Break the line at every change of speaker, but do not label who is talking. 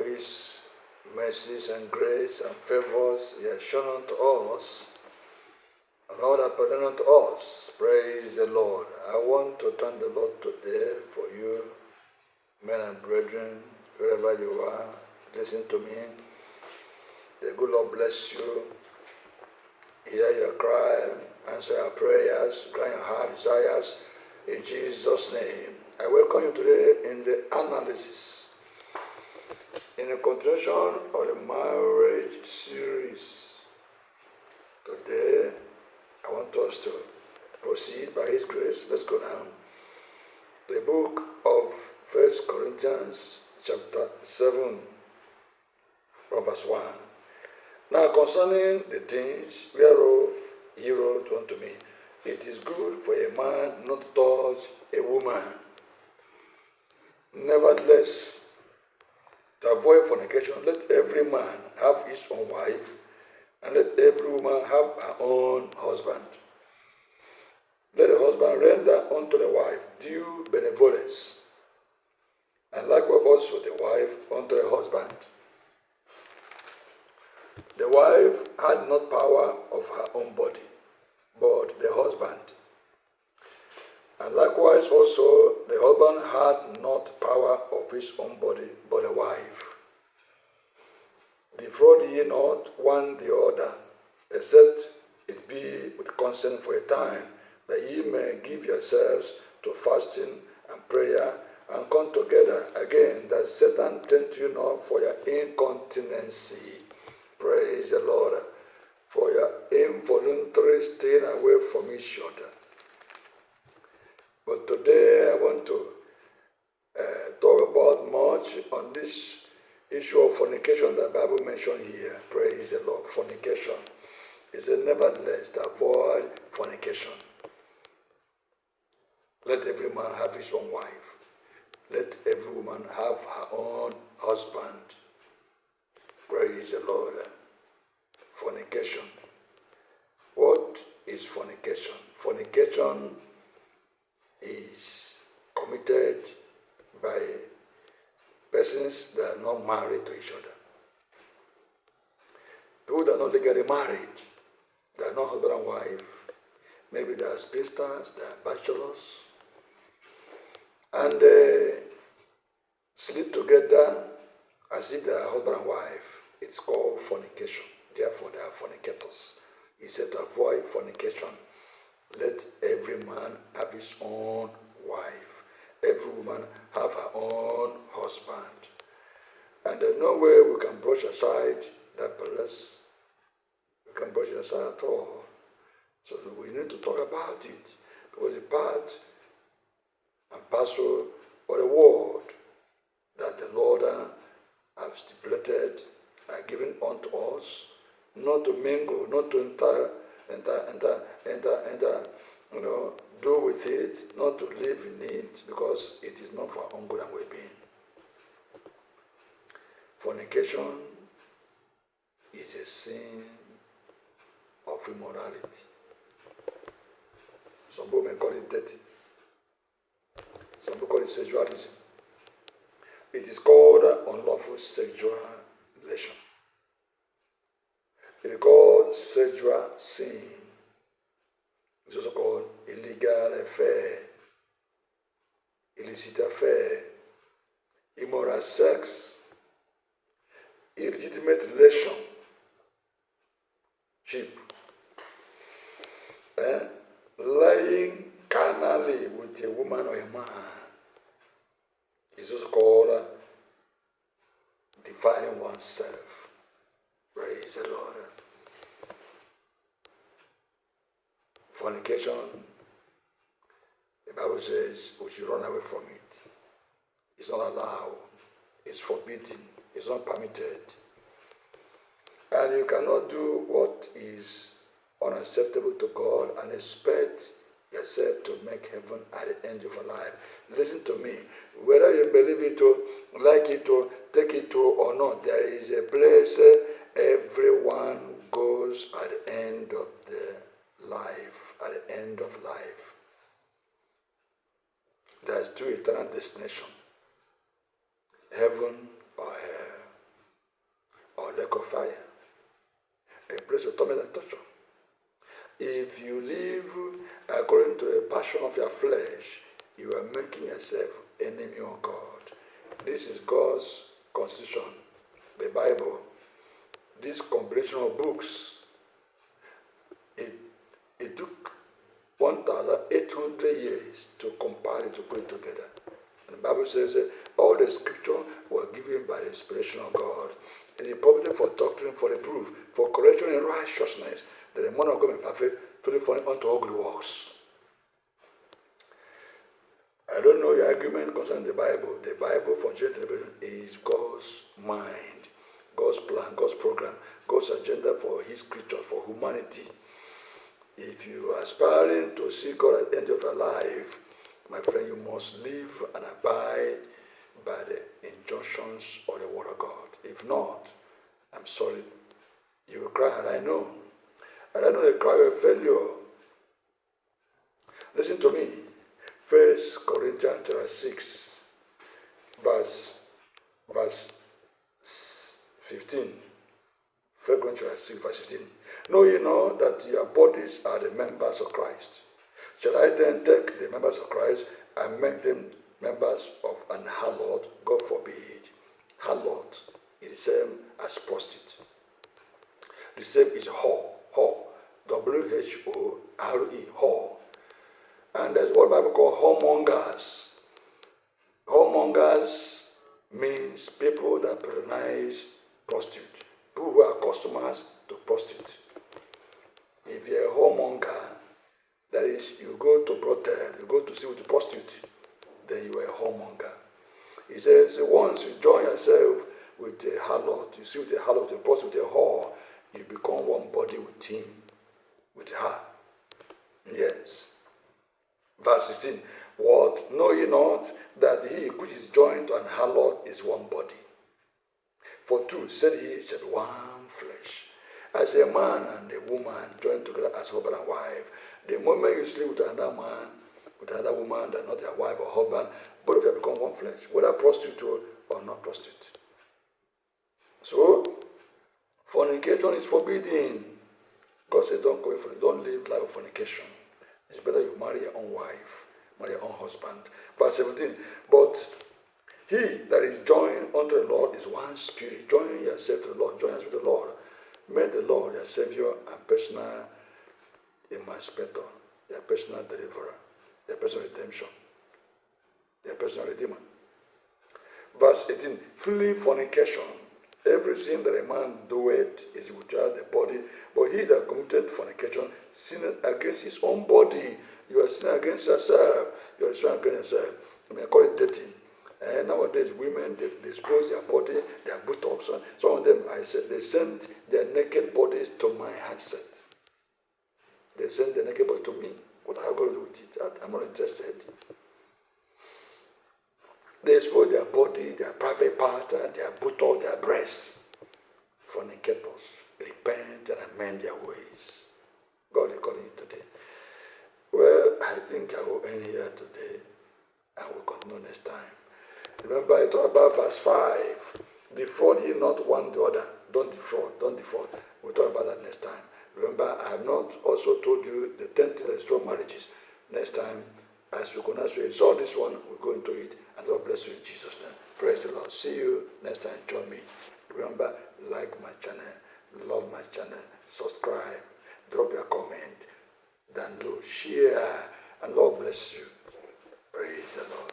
for his mercies and grace and favors he has shown unto us, and all that pertain unto us. Praise the Lord. I want to thank the Lord today for you, men and brethren, wherever you are, listen to me. The good Lord bless you. Hear your cry, answer your prayers, grant your heart desires, in Jesus' name. I welcome you today in the analysis, in a continuation of the marriage series. Today, I want us to proceed by His grace. Let's go down. The book of 1 Corinthians, chapter 7, from verse 1. Now concerning the things whereof he wrote unto me, it is good for a man not to touch a woman. Nevertheless, to avoid fornication, let every man have his own wife, and let every woman have her own husband. Let the husband render unto the wife due benevolence, and likewise also the wife unto her husband. The wife had not power of her own body, but the husband. And likewise also the husband had not power of his own body, but the wife. Defraud ye not one the other, except it be with consent for a time, that ye may give yourselves to fasting and prayer, and come together again, that Satan tempt you not for your incontinency. Praise the Lord, for your involuntary staying away from each other. But today I want to talk about much on this issue of fornication that the Bible mentioned here. Praise the Lord. Fornication. It said, nevertheless, to avoid fornication. Let every man have his own wife. Let every woman have her own husband. Praise the Lord. Fornication. What is fornication? Fornication is committed by persons that are not married to each other. People that are not legally married, they are not husband and wife. Maybe they are spinsters, they are bachelors, and they sleep together as if they are husband and wife. It's called fornication. Therefore, they are fornicators. He said to avoid fornication. Let every man have his own wife. Every woman have her own husband. And there's no way we can brush aside that place. We can brush it aside at all. So we need to talk about it. Because it's part and parcel of the word that the Lord has stipulated and given unto us, not to mingle, not to enter, do with it, not to live in it, because it is not for our own good and well-being. Fornication is a sin of immorality. Some people may call it dirty. Some people call it sexualism. It is called unlawful sexual relation. It is called sexual sin. It's also called illegal affair, illicit affair, immoral sex, illegitimate relationship, lying carnally with a woman or a man. It's also called defiling oneself. Praise the Lord. Fornication, the Bible says we should run away from it. It's not allowed. It's forbidden. It's not permitted. And you cannot do what is unacceptable to God and expect yourself to make heaven at the end of your life. Listen to me. Whether you believe it or like it or take it or not, there is a place everyone goes at the end of the life. At the end of life. There is two eternal destination. Heaven or hell. lake of fire, a place of torment and torture. If you live according to the passion of your flesh, you are making yourself enemy of God. This is God's constitution, the Bible. This combination of books, it took 1,800 years to compile it, to put it together. And the Bible says that all the scripture were given by the inspiration of God. It is provided for doctrine, for reproof, for correction in righteousness, that the man of God may be perfect, to live unto all good works. I don't know your argument concerning the Bible. The Bible for Genesis is God's mind, God's plan, God's program, God's agenda for his creatures, for humanity. If you are aspiring to see God at the end of your life, my friend, you must live and abide by the injunctions of the Word of God. If not, I'm sorry, you will cry, had I known. Had I known the cry of failure. Listen to me. 1 Corinthians chapter 6, verse 15. 1 Corinthians 6, verse 15. Know ye not that your bodies are the members of Christ? Shall I then take the members of Christ and make them members of an harlot? God forbid. Harlot is the same as prostitute. The same is whore. Whore. W-H-O-R-E. Whore. And there's what the Bible calls whoremongers. Whoremongers means people that patronize prostitutes. People who are customers to prostitutes. If you're a whoremonger, that is, you go to brothel, you go to see with the prostitute, then you are a whoremonger. He says, once you join yourself with a harlot, you see with a harlot, a prostitute, a whore, you become one body with him, with her. Yes. Verse 16, what? Know ye not that he which is joined to an harlot is one body? For two, said he, shall be one flesh. As a man and a woman joined together as husband and wife, the moment you sleep with another man, with another woman, that not your wife or husband, both of you become one flesh, whether prostitute or not prostitute. So, fornication is forbidden. God said, don't go for it. Don't live life of fornication. It's better you marry your own wife, marry your own husband. Verse 17, but he that is joined unto the Lord is one spirit. Join yourself to the Lord. Join us with the Lord. Make the Lord your Savior and personal emancipator, your personal deliverer, your personal redemption, your personal redeemer. Verse 18, flee fornication. Every sin that a man doeth is without the body, but he that committed fornication sinned against his own body. You are sinning against yourself. You are sinning against yourself. I mean, I call it dating. And nowadays, women, they expose their body, their buttocks. Some of them, they send their naked bodies to my handset. They send their naked body to me. What have I got to do with it? I'm not interested. They expose their body, their private part, their buttocks, their breasts. Fornicators, repent and amend their ways. God is calling you today. Well, I think I will end here today and we'll continue next time. Remember, I talked about verse 5. Defraud ye not one the other. Don't defraud, don't defraud. We'll talk about that next time. Remember, I have not also told you the 10 things that destroy marriages. Next time, as you can actually exalt this one, we'll go into it, and God bless you in Jesus' name. Praise the Lord. See you next time. Join me. Remember, like my channel, love my channel, subscribe, drop your comment, download, share, and God bless you. Praise the Lord.